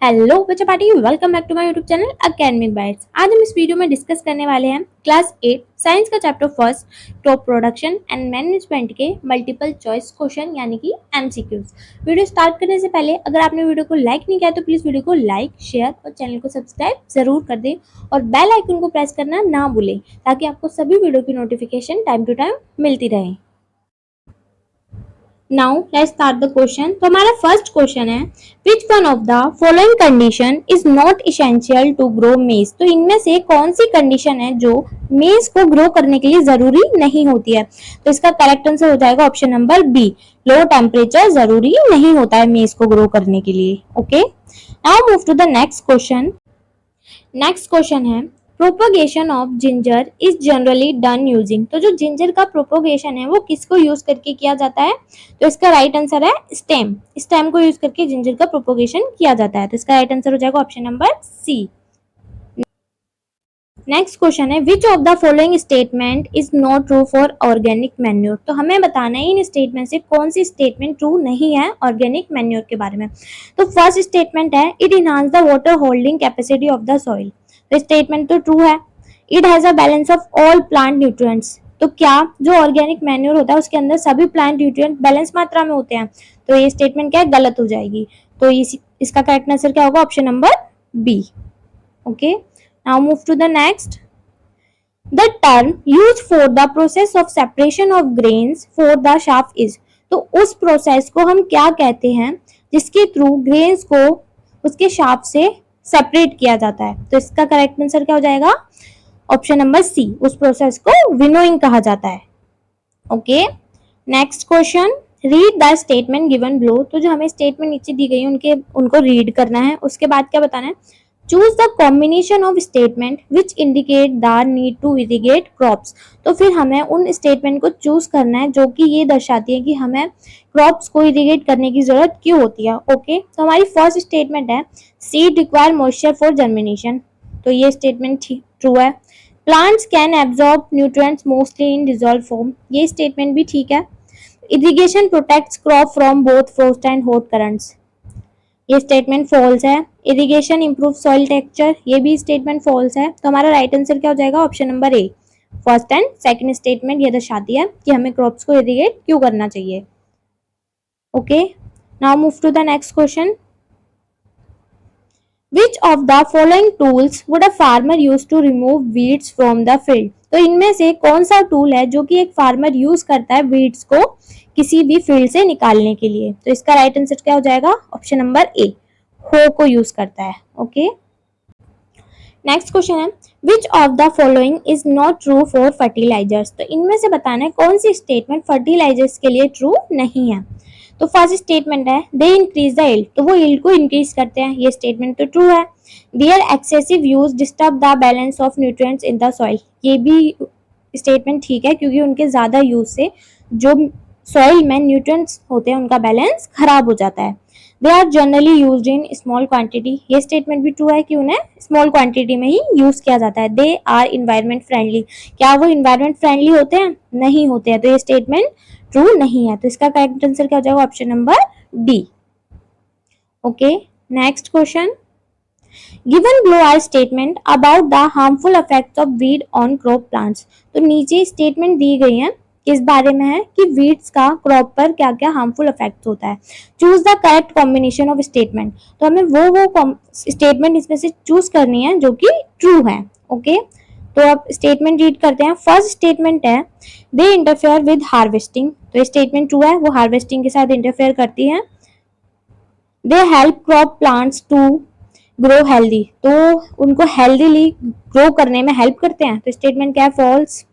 Hello बच्चा party, welcome back to my YouTube channel academic bytes. आज हम इस वीडियो में डिस्कस करने वाले हैं क्लास 8 साइंस का chapter first crop production and management के मल्टीपल चॉइस क्वेश्चन यानी कि एमसीक्यूज। वीडियो स्टार्ट करने से पहले अगर आपने वीडियो को लाइक नहीं किया तो प्लीज वीडियो को लाइक, शेयर और चैनल को सब्सक्राइब जरूर कर दें और बेल आइकन को प्रेस करना ना भूलें ताकि आपको सभी वीडियो की नोटिफिकेशन टाइम टू टाइम मिलती रहे। Now let's start the question. तो हमारा फर्स्ट क्वेश्चन है, which one of the following condition is not essential to grow maize. तो इनमें से कौन सी कंडीशन है जो मेज को ग्रो करने के लिए जरूरी नहीं होती है। तो इसका करेक्ट आंसर हो जाएगा option number B, low temperature जरूरी नहीं होता है मेज को ग्रो करने के लिए। Okay, now move to the next question. Next question है, propagation of ginger is generally done using. तो जो जिंजर का प्रोपोगेशन है वो किसको यूज करके किया जाता है। तो इसका राइट आंसर है स्टेम। स्टेम को यूज करके जिंजर का प्रोपोगेशन किया जाता है। तो इसका राइट आंसर हो जाएगा option number C. Next question है, which of the following statement is not true for organic manure. तो हमें बताना है इन स्टेटमेंट से कौन सी स्टेटमेंट ट्रू नहीं है ऑर्गेनिक मैन्योर के बारे में। तो फर्स्ट स्टेटमेंट है, it enhance the water holding capacity of the soil. तो स्टेटमेंट तो ट्रू है। It has a balance of all plant nutrients. तो क्या जो ऑर्गेनिक मैन्योर होता है उसके अंदर सभी प्लांट न्यूट्रिएंट बैलेंस मात्रा में होते हैं। तो ये स्टेटमेंट क्या है, गलत हो जाएगी। तो इसका करेक्ट आंसर क्या होगा, option number B. Okay, now move to the next. The term used for the process of separation of grains for the chaff is। तो उस प्रोसेस को हम क्या कहते हैं जिसके थ्रू ग्रेन्स को उसके शाफ से सेपरेट किया जाता है। तो इसका करेक्ट आंसर क्या हो जाएगा, ऑप्शन नंबर सी, उस प्रोसेस को विनोइंग कहा जाता है। Okay, next question, read the statement given below. तो जो हमें स्टेटमेंट नीचे दी गई है उनको रीड करना है। उसके बाद क्या बताना है, choose the combination of statement which indicate the need to irrigate crops. तो फिर हमें उन स्टेटमेंट को चूज करना है जो कि ये दर्शाती है कि हमें क्रॉप्स को इरिगेट करने की जरूरत क्यों होती है। ओके, तो हमारी फर्स्ट स्टेटमेंट है, seed require moisture for germination. तो ये स्टेटमेंट ट्रू है। Plants can absorb nutrients mostly in dissolve form. ये स्टेटमेंट भी ठीक है। Irrigation protects crop from both frost and hot currents. ये स्टेटमेंट फॉल्स है। इरिगेशन इंप्रूव सॉइल टेक्सचर, ये भी स्टेटमेंट फॉल्स है। तो हमारा राइट आंसर क्या हो जाएगा, option number A. First and second statement ये दर्शाती है कि हमें क्रॉप्स को इरिगेट क्यों करना चाहिए। Okay, now move to the next question. Which of the following tools would a farmer use to remove weeds from the field? तो इनमें से कौन सा टूल है जो कि एक फार्मर यूज करता है वीड्स को किसी भी फील्ड से निकालने के लिए। तो इसका राइट आंसर क्या हो जाएगा, ऑप्शन नंबर ए, हो को यूज करता है। ओके, नेक्स्ट क्वेश्चन है, which of the following is not true for fertilizers. तो इनमें से बताना है कौन सी स्टेटमेंट फर्टिलाइजर्स के लिए ट्रू नहीं है। तो फर्स्ट स्टेटमेंट है, दे इंक्रीज द यील्ड। तो वो यील्ड को इंक्रीज करते हैं, ये स्टेटमेंट तो ट्रू है। There excessive use disturb the balance of nutrients in the soil. ये भी स्टेटमेंट ठीक है क्योंकि उनके ज्यादा यूज से जो सॉइल में न्यूट्रिएंट्स होते हैं उनका बैलेंस खराब हो जाता है। They are generally used in small quantity. ये स्टेटमेंट भी ट्रू है कि उन्हें स्मॉल क्वांटिटी में ही यूज किया जाता है। They are environment friendly. क्या वो इन्वायरमेंट फ्रेंडली होते हैं, नहीं होते हैं। तो ये स्टेटमेंट ट्रू नहीं है। तो इसका करेक्ट आंसर क्या हो जाएगा, option number D. Okay, next question, given below are statement about the harmful effects of weed on crop plants. तो नीचे स्टेटमेंट दी गई है किस बारे में है कि वीड्स का क्रॉप पर क्या क्या हार्मफुल इफेक्ट होता है। Choose the correct combination of statement. तो हमें वो स्टेटमेंट इसमें से चूज करनी है जो कि ट्रू है। ओके, तो अब स्टेटमेंट रीड करते हैं। फर्स्ट स्टेटमेंट है, दे इंटरफेयर विद हार्वेस्टिंग। तो ये स्टेटमेंट ट्रू है, वो हार्वेस्टिंग के साथ इंटरफेयर करती है। They help crop plants to grow healthy. तो उनको हेल्दीली ग्रो करने में हेल्प करते हैं। तो स्टेटमेंट क्या है, false.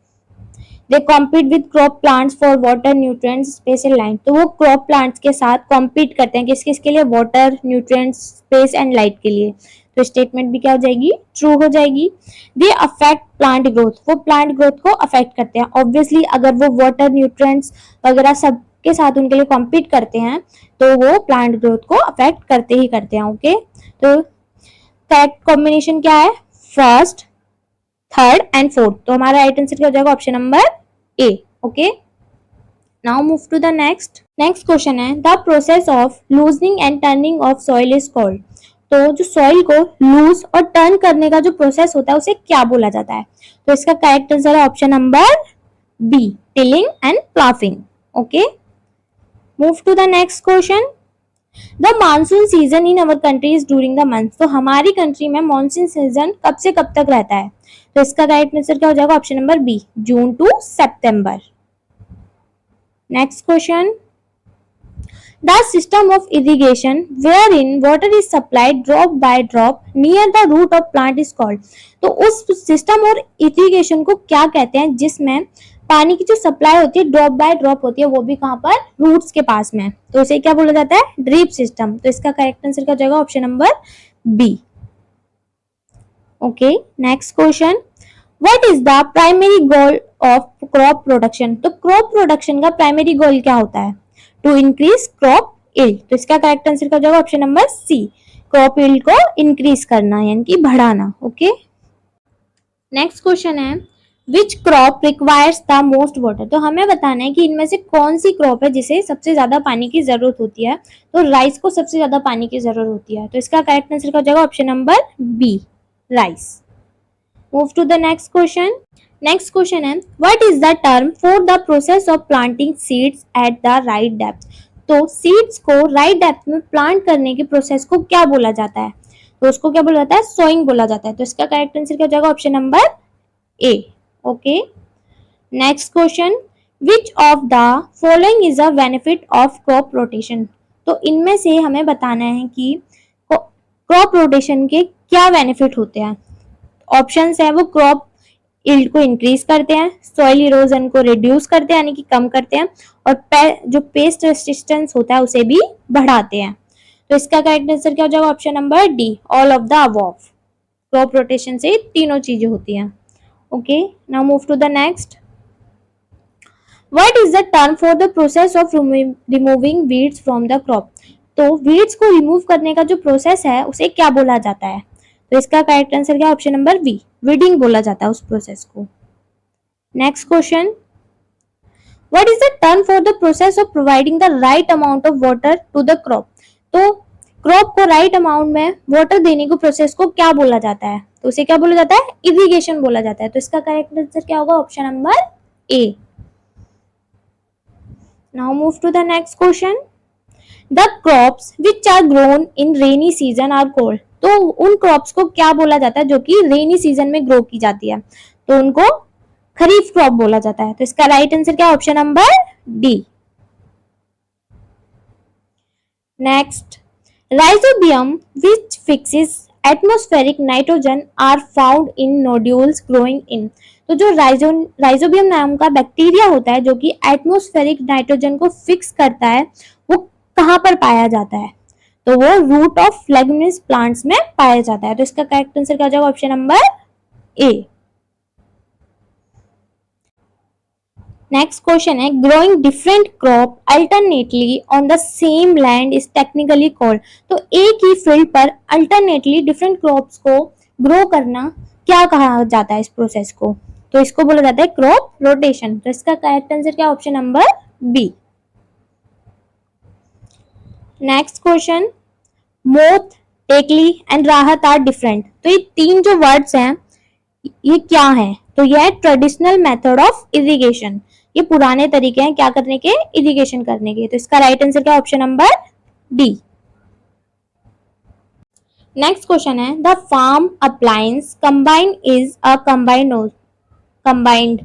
They compete with crop plants for water nutrients space and light. तो वो क्रॉप प्लांट्स के साथ कॉम्पीट करते हैं किस किस के लिए, water, nutrients, space and light के लिए। तो स्टेटमेंट भी क्या हो जाएगी, ट्रू हो जाएगी। They affect plant growth. वो प्लांट ग्रोथ को अफेक्ट करते हैं। ऑब्वियसली अगर वो वाटर, न्यूट्रिएंट्स वगैरह सब के साथ उनके लिए कॉम्पीट करते हैं तो वो प्लांट ग्रोथ को अफेक्ट करते ही करते हैं। ओके, तो करेक्ट कॉम्बिनेशन क्या है, फर्स्ट, थर्ड एंड फोर्थ। तो हमारा राइट आंसर क्या हो जाएगा, option number A. Okay, now move to the next question है, the process of loosening and turning of soil is called. तो जो सॉइल को लूज और टर्न करने का जो प्रोसेस होता है उसे क्या बोला जाता है? तो इसका करेक्ट आंसर है option number B, tilling and ploughing. Okay, move to the next question. The monsoon season in our country is during the month. तो हमारी कंट्री में मानसून सीजन कब से कब तक रहता है? तो इसका राइट आंसर क्या हो जाएगा? Option number B, June to September. Next question, the system of irrigation wherein water is supplied drop by drop near the root of plant is called। तो उस सिस्टम और इरिगेशन को क्या कहते हैं जिसमें पानी की जो सप्लाई होती है ड्रॉप बाय ड्रॉप होती है, वो भी कहां पर? रूट्स के पास में। तो उसे क्या बोला जाता है? Drip system. तो इसका करेक्ट आंसर क्या हो जाएगा? Option number B. Okay, next question, what is the primary goal of crop production. तो क्रॉप प्रोडक्शन का प्राइमरी गोल क्या होता है? To increase crop yield. तो इसका करेक्ट आंसर क्या हो जाएगा? Option number C, crop yield को इंक्रीज करना यानी कि बढ़ाना। ओके, नेक्स्ट क्वेश्चन है, which crop requires the most water. तो हमें बताना है कि इनमें से कौन सी क्रॉप है जिसे सबसे ज्यादा पानी की जरूरत होती है। तो राइस को सबसे ज्यादा पानी की जरूरत होती है। तो इसका करेक्ट आंसर क्या हो जाएगा? Option number B, rice. Move to the next question. Next question है, what is the term for the process of planting seeds at the right depth. तो सीड्स को राइट डेप्थ में प्लांट करने के process को क्या बोला जाता है? तो उसको क्या बोला जाता है? सोइंग बोला जाता है। तो इसका करेक्ट आंसर क्या हो जाएगा? Option number A. Okay, next question, which of the following is a benefit of crop rotation. तो इनमें से हमें बताना है कि क्रॉप रोटेशन के क्या बेनिफिट होते हैं। ऑप्शंस है वो क्रॉप यील्ड को इंक्रीज करते हैं, सॉइल इरोजन को रिड्यूस करते हैं यानी कि कम करते हैं, और जो पेस्ट रेसिस्टेंस होता है उसे भी बढ़ाते हैं। तो इसका करेक्ट आंसर क्या हो जाएगा? Option number D, all of the above. Crop rotation से तीनों चीजें होती हैं। Okay, now move to the next. What is the term for the process of removing weeds from the crop. तो वीड्स को रिमूव करने का जो प्रोसेस है उसे क्या बोला जाता है? तो इसका करेक्ट आंसर क्या? ऑप्शन नंबर बी, वीडिंग बोला जाता है उस प्रोसेस को। Next question, what is the term for the process of providing the right amount of water to the crop. तो क्रॉप को राइट अमाउंट में वाटर देने को प्रोसेस को क्या बोला जाता है? तो उसे क्या बोला जाता है? इरिगेशन बोला जाता है। तो इसका करेक्ट आंसर क्या होगा? Option number A. Now move to the next question, the crops which are grown in rainy season are called. तो उन क्रॉप्स को क्या बोला जाता है जो कि रेनी सीजन में ग्रो की जाती है? तो उनको खरीफ क्रॉप बोला जाता है। तो इसका राइट आंसर क्या? Option number D. Next, rhizobium which fixes atmospheric nitrogen are found in nodules growing in. तो जो राइजोबियम नाम का बैक्टीरिया होता है जो कि एटमॉस्फेरिक नाइट्रोजन को फिक्स करता है, वो कहां पर पाया जाता है? तो वो रूट ऑफ लेग्यूमिनस प्लांट्स में पाया जाता है। तो इसका करेक्ट आंसर क्या हो जाएगा? Option number A. Next question है, growing different crop alternately on the same land is technically called. तो एक ही फील्ड पर अल्टरनेटली डिफरेंट क्रॉप्स को ग्रो करना क्या कहा जाता है इस प्रोसेस को? तो इसको बोला जाता है क्रॉप रोटेशन। तो इसका करेक्ट आंसर क्या? Option number B. Next question, moat, dhekli and rahat are different. तो ये तीन जो वर्ड्स हैं ये क्या हैं? तो यह है ट्रेडिशनल मेथड ऑफ इरिगेशन। ये पुराने तरीके हैं क्या करने के? इरिगेशन करने के। तो इसका राइट आंसर क्या? Option number D. Next question है, the farm appliance combine is a combined.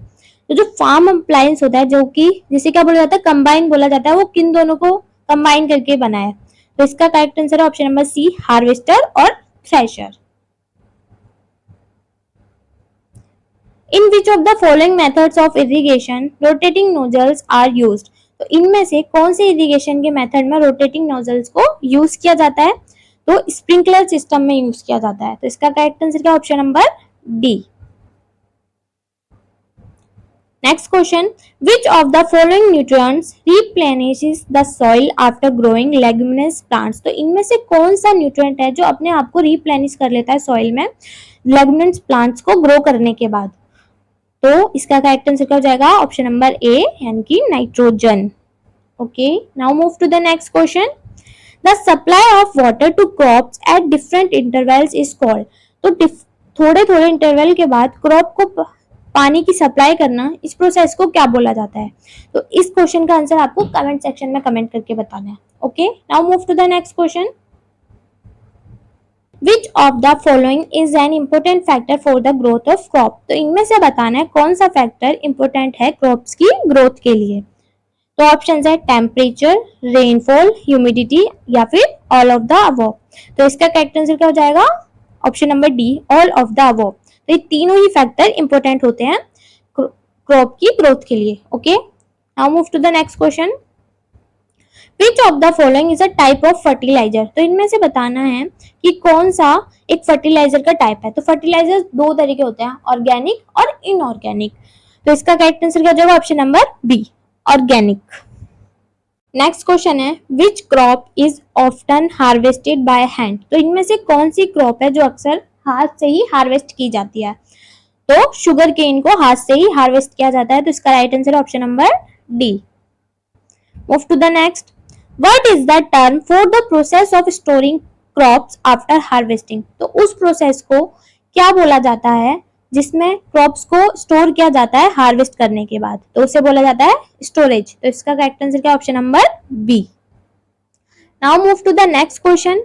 तो जो फार्म अप्लायंस होता है जो कि जिसे क्या बोला जाता है? कंबाइन बोला जाता है। वो किन दोनों को कंबाइन करके बना है? तो इसका करेक्ट आंसर है ऑप्शन नंबर सी, हार्वेस्टर और thresher. In which of the following methods of irrigation rotating nozzles are used. तो इनमें से कौन से इरिगेशन के मेथड में रोटेटिंग नोजल्स को यूज किया जाता है? तो स्प्रिंकलर सिस्टम में यूज किया जाता है। तो इसका करेक्ट आंसर क्या? Option number D. Next question, which of the following nutrients replenishes the soil after growing leguminous plants. तो इनमें से कौन सा न्यूट्रिएंट है जो अपने आप को रिप्लेनिश कर लेता है सॉइल में लेग्यूमिनस प्लांट्स को ग्रो करने के बाद? तो इसका करेक्ट आंसर क्या हो जाएगा? ऑप्शन नंबर ए यानी कि nitrogen. Okay, now move to the next question, the supply of water to crops at different intervals is called. तो थोड़े थोड़े इंटरवल के बाद क्रॉप को पानी की सप्लाई करना, इस प्रोसेस को क्या बोला जाता है? तो इस क्वेश्चन का आंसर आपको कमेंट सेक्शन में कमेंट करके बताना है। Okay, now move to the next question. Which of the following is an important factor for the growth of crop? तो इनमें से बताना है कौन सा फैक्टर इंपॉर्टेंट है क्रॉप्स की ग्रोथ के लिए। तो ऑप्शन है टेम्परेचर, रेनफॉल, ह्यूमिडिटी या फिर ऑल ऑफ द अबव। तो इसका करेक्ट आंसर क्या हो जाएगा? Option number D, all of the above. तो ये तीनों ही फैक्टर इंपॉर्टेंट होते हैं क्रॉप की ग्रोथ के लिए। Okay, now move to the next question. Which of the following is a type of fertilizer? तो इनमें से बताना है कि कौन सा एक फर्टिलाइजर का टाइप है। तो फर्टिलाइजर दो तरीके होते हैं, ऑर्गेनिक और इनऑर्गेनिक। तो इसका करेक्ट आंसर क्या हो जाएगा? Option number B, organic. Next question है which crop is often harvested by hand? तो इनमें से कौन सी क्रॉप है जो अक्सर हाथ से ही हार्वेस्ट की जाती है? तो शुगर केन को हाथ से ही हार्वेस्ट किया जाता है। तो इसका right answer option number D. Move to the next. What is the term for the process of storing crops after harvesting? तो उस प्रोसेस को क्या बोला जाता है जिसमें क्रॉप्स को स्टोर किया जाता है हार्वेस्ट करने के बाद? तो उसे बोला जाता है स्टोरेज। तो इसका करेक्ट आंसर क्या? Option number B. Now move to the next question.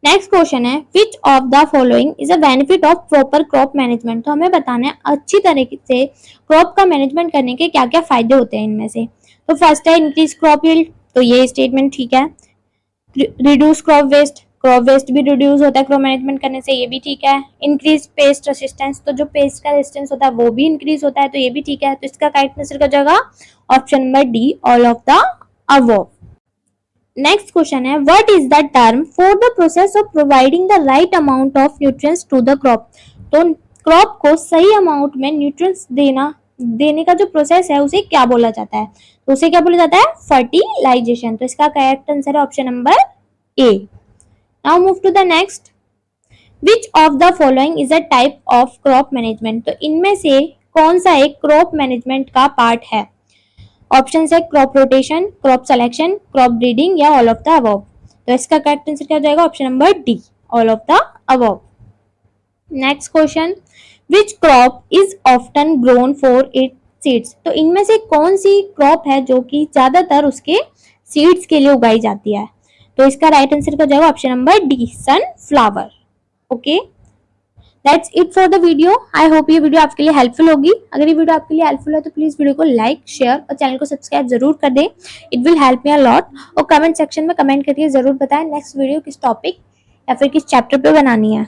Next question है which of the following is a benefit of proper crop management? तो हमें बताना है अच्छी तरीके से क्रॉप का मैनेजमेंट करने के क्या क्या फायदे होते हैं इनमें से। तो फर्स्ट है इंक्रीज क्रॉप यील्ड। तो ये स्टेटमेंट ठीक है। रिड्यूस क्रॉप वेस्ट भी रिड्यूस होता है क्रॉप मैनेजमेंट करने से, ये भी ठीक है। इंक्रीज पेस्ट रेसिस्टेंस, तो जो पेस्ट का रेजिस्टेंस होता है वो भी इंक्रीज होता है, तो ये भी ठीक है। तो इसका करेक्ट आंसर हो जाएगा option number D, all of the above. Next question है what is the term for the process of providing the right amount of nutrients to the crop? तो क्रॉप को सही अमाउंट में न्यूट्रिएंट्स देने का जो प्रोसेस है उसे क्या बोला जाता है? तो उसे क्या बोला जाता है? फर्टिलाइजेशन। तो इसका करेक्ट आंसर है option number A. Now move to the next. Which of the following is a type of crop management? तो इनमें से कौन सा एक क्रॉप मैनेजमेंट का पार्ट है? ऑप्शन है crop rotation, crop selection, crop breeding या ऑल ऑफ द अबव। तो इसका करेक्ट आंसर क्या हो जाएगा? Option number D, all of the above. Next question which crop is often grown for its seeds? तो इनमें से कौन सी क्रॉप है जो कि ज्यादातर उसके सीड्स के लिए उगाई जाती है? तो इसका राइट आंसर क्या हो जाएगा? Option number D, sunflower. Okay, that's it for the video. I hope ये वीडियो आपके लिए हेल्पफुल होगी। अगर ये वीडियो आपके लिए हेल्पफुल है तो प्लीज वीडियो को लाइक, शेयर और चैनल को सब्सक्राइब जरूर कर दें। It will help me a lot. और कमेंट सेक्शन में कमेंट करके जरूर बताएं नेक्स्ट वीडियो किस टॉपिक या फिर किस चैप्टर पे बनानी है।